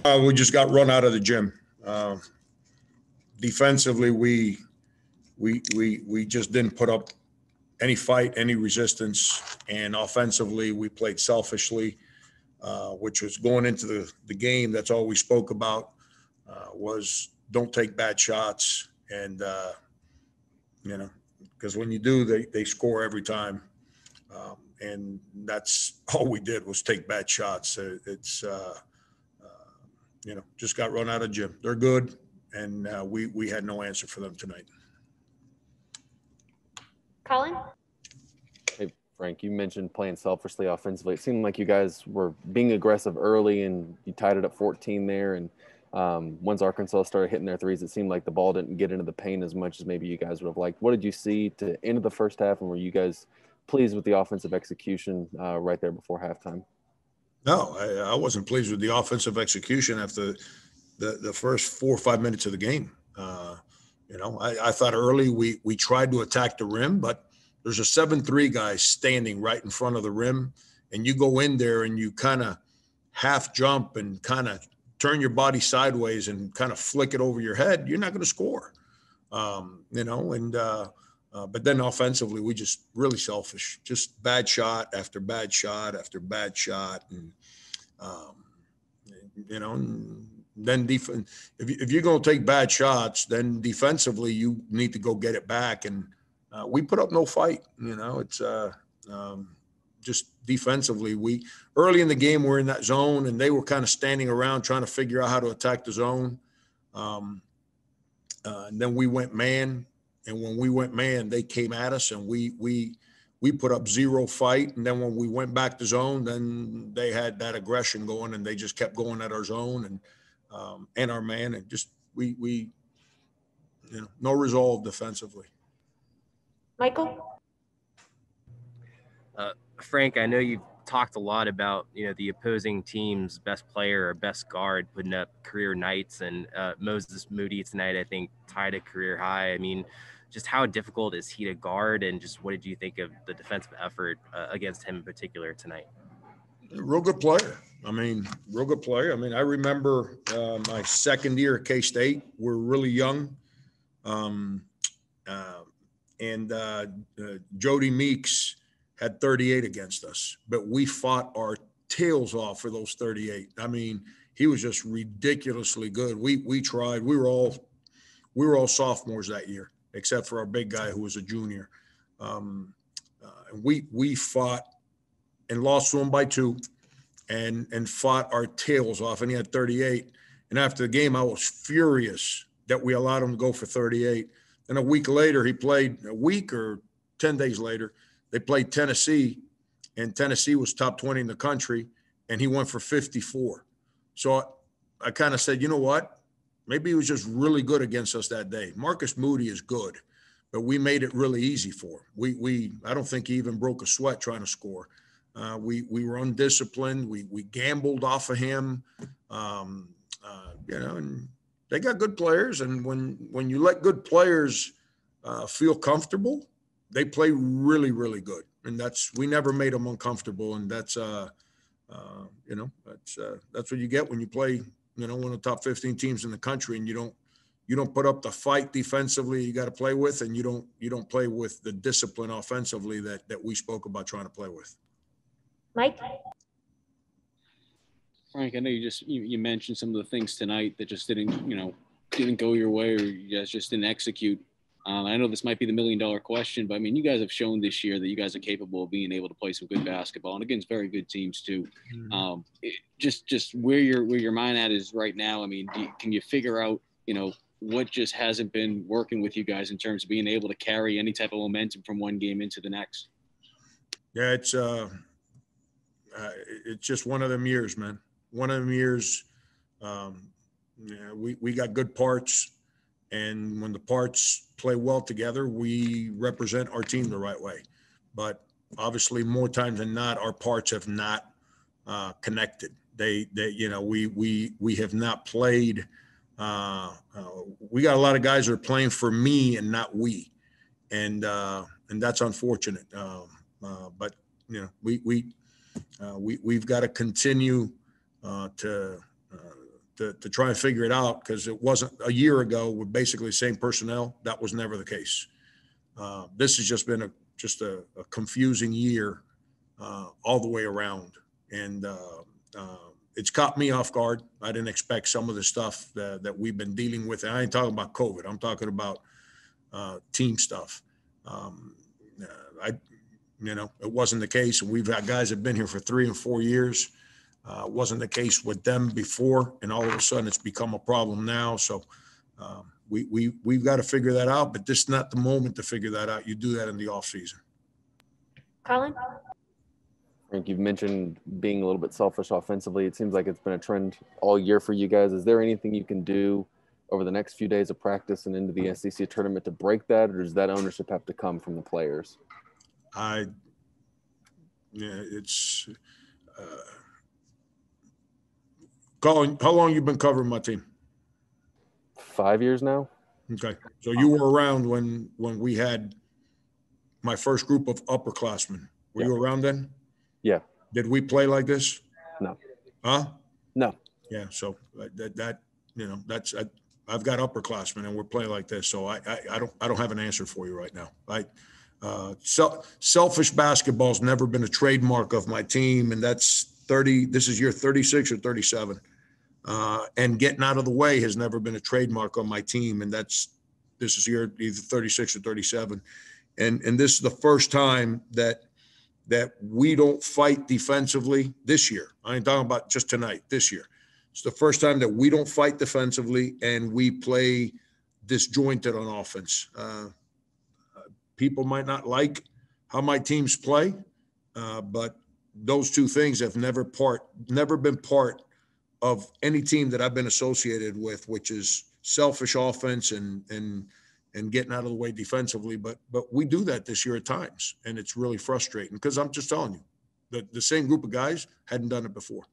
We just got run out of the gym. Defensively, we just didn't put up any fight, any resistance, and offensively, we played selfishly, which was going into the game. That's all we spoke about was don't take bad shots, and because when you do, they score every time. And that's all we did was take bad shots. It's just got run out of gym. They're good, and we had no answer for them tonight. Colin? Hey, Frank, you mentioned playing selfishly offensively. It seemed like you guys were being aggressive early, and you tied it up 14 there. And once Arkansas started hitting their threes, it seemed like the ball didn't get into the paint as much as maybe you guys would have liked. What did you see to end of the first half, and were you guys pleased with the offensive execution right there before halftime? No, I wasn't pleased with the offensive execution after the first 4 or 5 minutes of the game. I thought early we tried to attack the rim, but there's a 7-3 guy standing right in front of the rim, and you go in there and you kind of half jump and kind of turn your body sideways and kind of flick it over your head, you're not going to score. But then offensively, we just really selfish, just bad shot after bad shot after bad shot. And, then if you're going to take bad shots, then defensively, you need to go get it back. And we put up no fight. It's just defensively. Early in the game, we're in that zone, and they were kind of standing around trying to figure out how to attack the zone. And then we went man. And when we went man, they came at us, and we put up zero fight. And then when we went back to zone, then they had that aggression going, and they just kept going at our zone and our man, and just we no resolve defensively. Michael? Frank, I know you've talked a lot about the opposing team's best player or best guard putting up career nights, and Moses Moody tonight I think tied a career high. I mean, just how difficult is he to guard, and just what did you think of the defensive effort against him in particular tonight? Real good player. Real good player. I remember my second year at K-State. We're really young. Jody Meeks had 38 against us, but we fought our tails off for those 38. He was just ridiculously good. We tried. We were all sophomores that year, except for our big guy who was a junior. We fought and lost to him by 2 and fought our tails off, and he had 38. And after the game, I was furious that we allowed him to go for 38. And a week later, he played a week or 10 days later, they played Tennessee, and Tennessee was top 20 in the country, and he went for 54. So I kind of said, you know what? Maybe he was just really good against us that day. Marcus Moody is good, but we made it really easy for him. I don't think he even broke a sweat trying to score. We were undisciplined. We gambled off of him, and they got good players. And when you let good players feel comfortable, they play really, really good. And we never made them uncomfortable. And that's what you get when you play, one of the top 15 teams in the country, and you don't put up the fight defensively you got to play with, and you don't play with the discipline offensively that we spoke about trying to play with. Mike? Frank, I know you mentioned some of the things tonight that just didn't go your way, or you guys just didn't execute. I know this might be the $1 million question, but you guys have shown this year that you guys are capable of being able to play some good basketball, and against very good teams too. Mm-hmm. Just where your mind at is right now. Can you figure out what just hasn't been working with you guys in terms of being able to carry any type of momentum from one game into the next? Yeah, it's just one of them years, man. One of them years. We got good parts. And when the parts play well together, we represent our team the right way. But obviously, more times than not, our parts have not connected. We have not played. We got a lot of guys that are playing for me and not we, and that's unfortunate. But we've got to continue to to try and figure it out, because it wasn't a year ago with basically the same personnel. That was never the case. This has just been a confusing year all the way around, and it's caught me off guard. I didn't expect some of the stuff that we've been dealing with. And I ain't talking about COVID. I'm talking about team stuff. It wasn't the case. And we've had guys that have been here for 3 and 4 years. Wasn't the case with them before, and all of a sudden it's become a problem now. So we've got to figure that out, but this is not the moment to figure that out. You do that in the off season. Colin? Frank, you've mentioned being a little bit selfish offensively. It seems like it's been a trend all year for you guys. Is there anything you can do over the next few days of practice and into the SEC tournament to break that, or does that ownership have to come from the players? Colin, how long you been covering my team? 5 years now. Okay. So you were around when we had my first group of upperclassmen. Were you around then? Yeah. Did we play like this? No. Huh? No. Yeah. So I've got upperclassmen and we're playing like this. So I don't have an answer for you right now. Selfish basketball's never been a trademark of my team, and that's 30. This is year 36 or 37. And getting out of the way has never been a trademark on my team, and this is year either 36 or 37. And this is the first time that we don't fight defensively this year. I ain't talking about just tonight, this year. It's the first time that we don't fight defensively and we play disjointed on offense. People might not like how my teams play, but those two things have never been part of any team that I've been associated with, which is selfish offense and getting out of the way defensively. But we do that this year at times, and it's really frustrating because I'm just telling you, the same group of guys hadn't done it before.